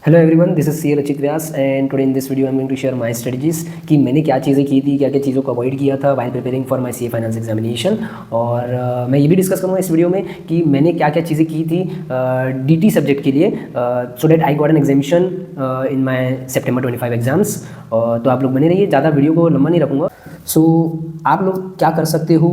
Hello everyone, this is C Rachit Vyas and today in this video I am going to share my strategies कि मैंने क्या चीज़ें की थी, क्या क्या चीज़ों को अवॉइड किया था while preparing for my CA finance examination. और मैं ये भी डिस्कस करूँगा इस वीडियो में कि मैंने क्या क्या चीज़ें की थी डीटी सब्जेक्ट के लिए, so that I got an examination in my September 25 exams. तो आप लोग बने रहिए, ज़्यादा वीडियो को लंबा नहीं रखूँगा। सो आप लोग क्या कर सकते हो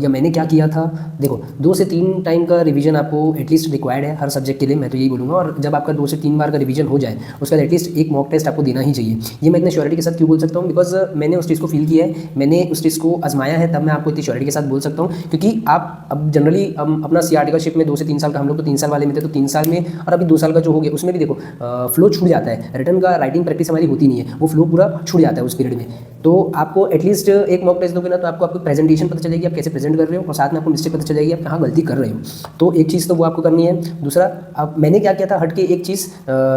या मैंने क्या किया था। देखो, 2 से 3 टाइम का रिवीजन आपको एटलीस्ट रिक्वायर्ड है हर सब्जेक्ट के लिए, मैं तो यही बोलूँगा। और जब आपका 2 से 3 बार का रिवीजन हो जाए उसके बाद एटलीस्ट एक मॉक टेस्ट आपको देना ही चाहिए। ये मैं इतने श्योरिटी के साथ क्यों बोल सकता हूँ, बिकॉज मैंने उस चीज़ को फील किया है, मैंने उस चीज़ को आजमाया है, तब मैं आपको इतनी श्योरिटी के साथ बोल सकता हूँ। क्योंकि आप अब जनरली हम अपना सी आर्टिकलशिप में 2 से 3 साल का, हम लोग तो 3 साल वाले में थे, तो 3 साल में और अभी 2 साल का जो हो गया उसमें भी देखो फ्लो छूट जाता है। रिटर्न का राइटिंग प्रैक्टिस हमारी होती नहीं है, वो फ्लो पूरा छूट जाता है उस पीरियड में। तो आपको एटलीस्ट एक मॉक टेस्ट दोगे ना, तो आपको आपकी प्रेजेंटेशन पता चलेगी, आप कैसे प्रेजेंट कर रहे हो, और साथ में आपको मिस्टेक पता चल जाएगी, आप कहाँ गलती कर रहे हो। तो एक चीज़ तो वो आपको करनी है। दूसरा, अब मैंने क्या किया था हट के, एक चीज़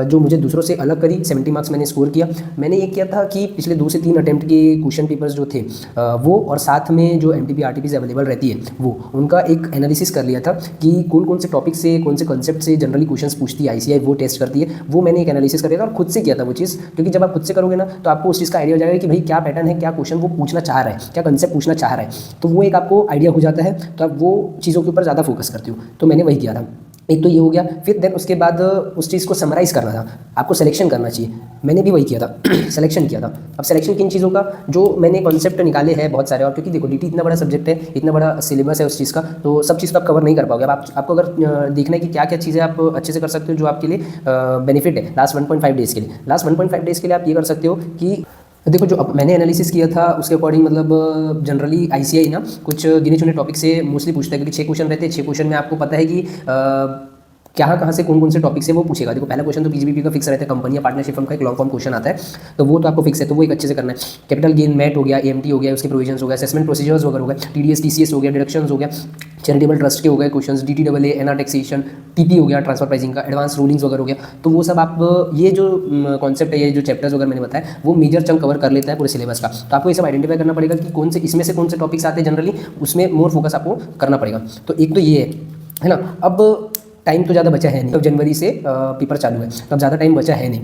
जो मुझे दूसरों से अलग करी, 70 मार्क्स मैंने स्कोर किया। मैंने ये किया था कि पिछले 2 से 3 अटेम्प्ट के क्वेश्चन पेपर्स जो थे वो, और साथ में जो MTP RTPs अवेलेबल रहती है वो, उनका एक एनालिसिस कर लिया था कि कौन कौन से टॉपिक से, कौन से कंसेप्ट से जनरली क्वेश्चन पूछती है ICAI, वो टेस्ट करती है। वो मैंने एक एनालिसिस कर लिया था और खुद से किया था वो चीज़। क्योंकि जब आप खुद से करोगे ना, तो आपको उस चीज़ का आइडिया हो जाएगा कि भाई क्या पैटर्न है, क्या क्वेश्चन वो पूछना चाह रहा है, क्या कंसेप्ट पूछना चाह रहा है। तो वो एक आपको आइडिया हो जाता है, तो आप वो चीज़ों के ऊपर ज़्यादा फोकस करते हो। तो मैंने वही किया था। एक तो ये हो गया, फिर देन उसके बाद उस चीज़ को समराइज़ करना था, आपको सिलेक्शन करना चाहिए। मैंने भी वही किया था सिलेक्शन किया था। अब सिलेक्शन किन चीज़ों का, जो मैंने कॉन्सेप्ट निकाले हैं बहुत सारे, और क्योंकि देखो DT इतना बड़ा सब्जेक्ट है, इतना बड़ा सिलेबस है उस चीज़ का, तो सब चीज़ तो आप कवर नहीं कर पाओगे। अब आपको अगर देखना है कि क्या क्या चीज़ें आप अच्छे से कर सकते हो जो आपके लिए बेनिफिट है लास्ट 1.5 डेज़ के लिए। लास्ट 1.5 डेज़ के लिए आप ये कर सकते हो कि देखो, जो अब मैंने एनालिसिस किया था उसके अकॉर्डिंग, मतलब जनरली ICAI ना कुछ गिने चुने टॉपिक से मोस्टली पूछता है, क्योंकि 6 क्वेश्चन रहते हैं। 6 क्वेश्चन में आपको पता है कि कहाँ से कौन कौन से टॉपिक से वो पूछेगा। देखो, पहला क्वेश्चन तो PGBP का फिक्स रहता है, कंपनी या पार्टनरशिप फर्म का एक लॉन्ग फॉर्म क्वेश्चन आता है, तो वो तो आपको फिक्स है, तो वो एक अच्छे से करना है। कैपिटल गेन मैट हो गया, AMT हो गया, उसके प्रोविजंस हो गया, असेसमेंट प्रोसीजर्स वगैरह हो गया, TDS TCS हो गया, डिडक्शंस हो गया, चैरिटेबल ट्रस्ट के हो गए question, DTAA NR taxation, TP हो गया, ट्रांसफर प्राइसिंग का, एडवांस रूलिंग्स वगैरह हो गया। तो वो सब आप ये जो कॉन्सेप्ट है, ये जो चैप्टर्स वगैरह मैंने बताया, वो मेजर चंक कवर कर लेता है पूरे सिलेबस का। तो आपको ये सब आइडेंटिफाई करना पड़ेगा कि कौन से इसमें से कौन से टॉपिक्स आते हैं जनरली, उसमें मोर फोकस आपको करना पड़ेगा। तो एक तो ये है ना। अब टाइम तो ज़्यादा बचा है नहीं, तो जनवरी से पेपर चालू है, तो अब ज़्यादा टाइम बचा है नहीं।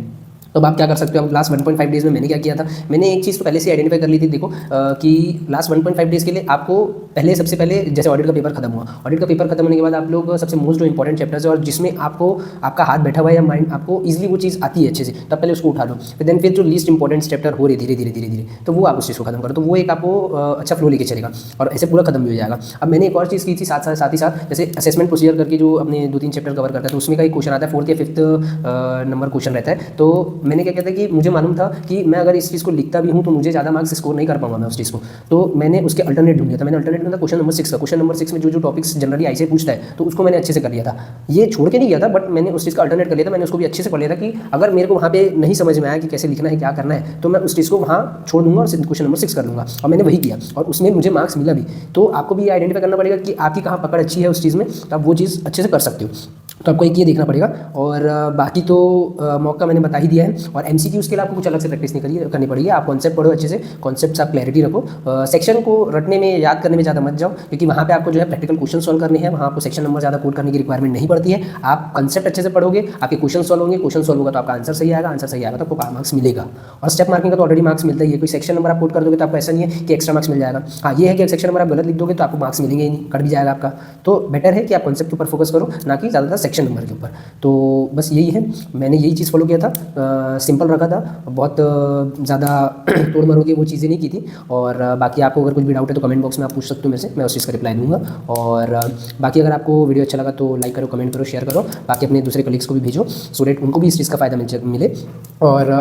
तो अब आप क्या कर सकते हो। अब लास्ट 1.5 डेज़ में मैंने क्या किया था, मैंने एक चीज़ तो पहले से आइडेंटिफाई कर ली थी। देखो कि लास्ट 1.5 डेज़ के लिए आपको सबसे पहले जैसे ऑडिट का पेपर खत्म हुआ, ऑडिट का पेपर खत्म होने के बाद आप लोग सबसे मोस्ट जो इंपॉर्टेंट चैप्टर्स है और जिसमें आपको आपका हाथ बैठा हुआ है या माइंड आपको ईजिली वो चीज़ आती है अच्छे से, तब पहले उसको उठा लो। फिर जो लीस्ट इंपॉर्टेंट चैप्टर हो रहे धीरे धीरे, तो वो आप उस चीज़ को खत्म करो, तो वो एक आपको अच्छा फ्लो लेके चलेगा और ऐसे पूरा खत्म भी हो जाएगा। अब मैंने एक और चीज़ की थी साथ ही साथ, जैसे असेसमेंट प्रोसीजर करके जो अपने 2-3 चैप्टर कवर करता है, तो उसमें का एक क्वेश्चन आता है, 4th या 5th नंबर क्वेश्चन रहता है। तो मैंने क्या कहता है कि मुझे मालूम था कि मैं अगर इस चीज़ को लिखता भी हूँ तो मुझे ज़्यादा मार्क्स स्कोर नहीं कर पाऊंगा मैं उस चीज़ को। तो मैंने उसके अल्टरनेट ढूंढ लिया था। मैंने अल्टरनेट ढूंढा क्वेश्चन नंबर 6 का। क्वेश्चन नंबर 6 में जो टॉपिक्स जनरली ICAI पूछता है, तो उसको मैंने अच्छे से कर लिया था। ये छोड़ के नहीं गया था, बट मैंने उस चीज़ का अल्टरनेट कर लिया था। मैंने उसको भी अच्छे से पढ़ लिया था कि अगर मेरे को वहाँ पे नहीं समझ में आया कि कैसे लिखना है, क्या करना है, तो मैं उस चीज़ को वहाँ छोड़ दूंगा और क्वेश्चन नंबर 6 कर लूँगा। और मैंने वही किया और उसमें मुझे मार्क्स मिला भी। तो आपको भी ये आइडेंटिफाई करना पड़ेगा कि आपकी कहाँ पकड़ अच्छी है उस चीज़ में, तो आप वो चीज़ अच्छे से कर सकते हो। तो आपको एक ये देखना पड़ेगा। और बाकी तो मौका मैंने बता ही दिया है। और MCQ के लिए आपको कुछ अलग से प्रैक्टिस नहीं करनी पड़ेगी। आप कॉन्सेप्ट पढ़ो अच्छे से, कॉन्सेप्ट्स आप क्लैरिटी रखो। सेक्शन को रटने में, याद करने में ज़्यादा मत जाओ, क्योंकि वहाँ पे आपको जो है प्रैक्टिकल क्वेश्चन सॉल्व करने हैं। वहाँ आपको सेक्शन नंबर ज़्यादा कोड करने की रिक्वायरमेंट नहीं पड़ती है। आप कॉन्सेप्ट अच्छे से पढ़ोगे, आपके क्वेश्चन सॉल्व होंगे, क्वेश्चन सॉल्व होगा तो आपका आंसर सही आएगा, आंसर सही आएगा तो आपको मार्क्स मिलेगा। और स्टेप मार्किंग का तो ऑलरेडी मार्क्स मिलता ही है। कोई सेक्शन नंबर आप कोड कर दोगे तो आपको ऐसा नहीं है कि एक्स्ट्रा मार्क्स मिल जाएगा। हाँ, ये है कि सेक्शन नंबर आप गलत लिख दोगे तो आपको मार्क्स मिलेंगे ही नहीं, कट भी जाएगा आपका। तो बेटर है कि आप कॉन्सेप्ट के ऊपर फोकस करो, ना कि ज़्यादातर सेक्शन नंबर के ऊपर। तो बस यही है, मैंने यही चीज़ फॉलो किया था। सिंपल रखा था, बहुत ज़्यादा तोड़ मरोड़ के वो चीज़ें नहीं की थी। और बाकी आपको अगर कुछ भी डाउट है तो कमेंट बॉक्स में आप पूछ सकते हो मेरे से, मैं उस चीज़ का रिप्लाई दूंगा। और बाकी अगर आपको वीडियो अच्छा लगा तो लाइक करो, कमेंट करो, शेयर करो। बाकी अपने दूसरे कलीग्स को भी भेजो, सो डेट उनको भी इस चीज़ का फ़ायदा मिले। और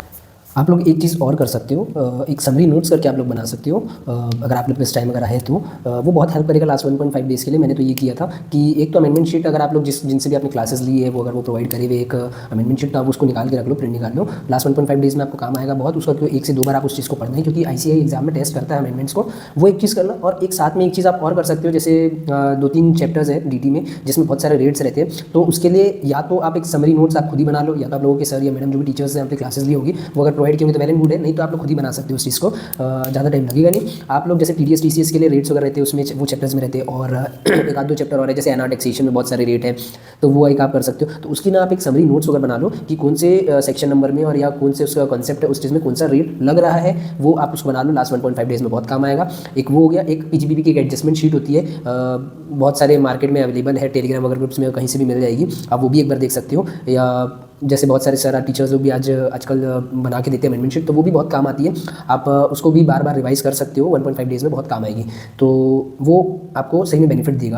आप लोग एक चीज़ और कर सकते हो, एक समरी नोट्स करके आप लोग बना सकते हो, अगर आप लोग पास टाइम अगर है तो वो बहुत हेल्प करेगा लास्ट 1.5 डेज़ के लिए। मैंने तो ये किया था कि एक तो अमेंडमेंट शीट अगर आप लोग जिनसे भी आपने क्लासेस ली है, वो अगर वो प्रोवाइड करे हुए एक अमेंडमेंट शीट, तो आप उसको निकाल के रख लो, प्रिंट निकाल लो। लास्ट 1.5 डेज़ में आपको काम आएगा बहुत। उसका 1 से 2 बार आप उस चीज़ को पढ़ना है, क्योंकि ICAI एग्जाम में टेस्ट करता है अमेंडमेंट्स को। वो एक चीज़ करना, और एक साथ में एक चीज़ आप और कर सकते हो, जैसे 2-3 चैप्टर्स है DT में जिसमें बहुत सारे रेट्स रहते हैं, तो उसके लिए या तो आप एक समरी नोट्स आप खुद ही बना लो, या तो आप लोगों के सर या मैडम जो भी टीचर्स हैं आपने क्लासेस ली होगी वो अगर प्रोवाइड प्रोवाइड किए होंगे तो वेल एंड गुड है, नहीं तो आप लोग खुद ही बना सकते हो उस चीज़ को, ज़्यादा टाइम लगेगा नहीं। आप लोग जैसे TDS TCS के लिए रेट्स वगैरह रहते हैं उसमें वो चैप्टर्स में रहते हैं, और एक आध दो चैप्टर और है जैसे एनआर टैक्सेशन में बहुत सारे रेट हैं, तो वो एक आप कर सकते हो। तो उसकी ना आप एक समरी नोट्स वगैरह बना लो कि कौन से सेक्शन नंबर में और या कौन से उसका कॉन्सेप्ट है उस चीज़ में कौन सा रेट लग रहा है, वो आप उसको बना लो। लास्ट 1.5 डेज में बहुत काम आएगा। एक वो हो गया। एक PGBP की एक एडजस्टमेंट शीट होती है, बहुत सारे मार्केट में अवेलेबल है, टेलीग्राम वगैरह ग्रुप्स में कहीं से भी मिल जाएगी, आप वो भी एक बार देख सकते हो। या जैसे बहुत सारे सर टीचर्स लोग भी आजकल बना के देते हैं अमेंडमेंट शीट, तो वो भी बहुत काम आती है। आप उसको भी बार बार रिवाइज कर सकते हो, 1.5 डेज़ में बहुत काम आएगी, तो वो आपको सही में बेनिफिट देगा।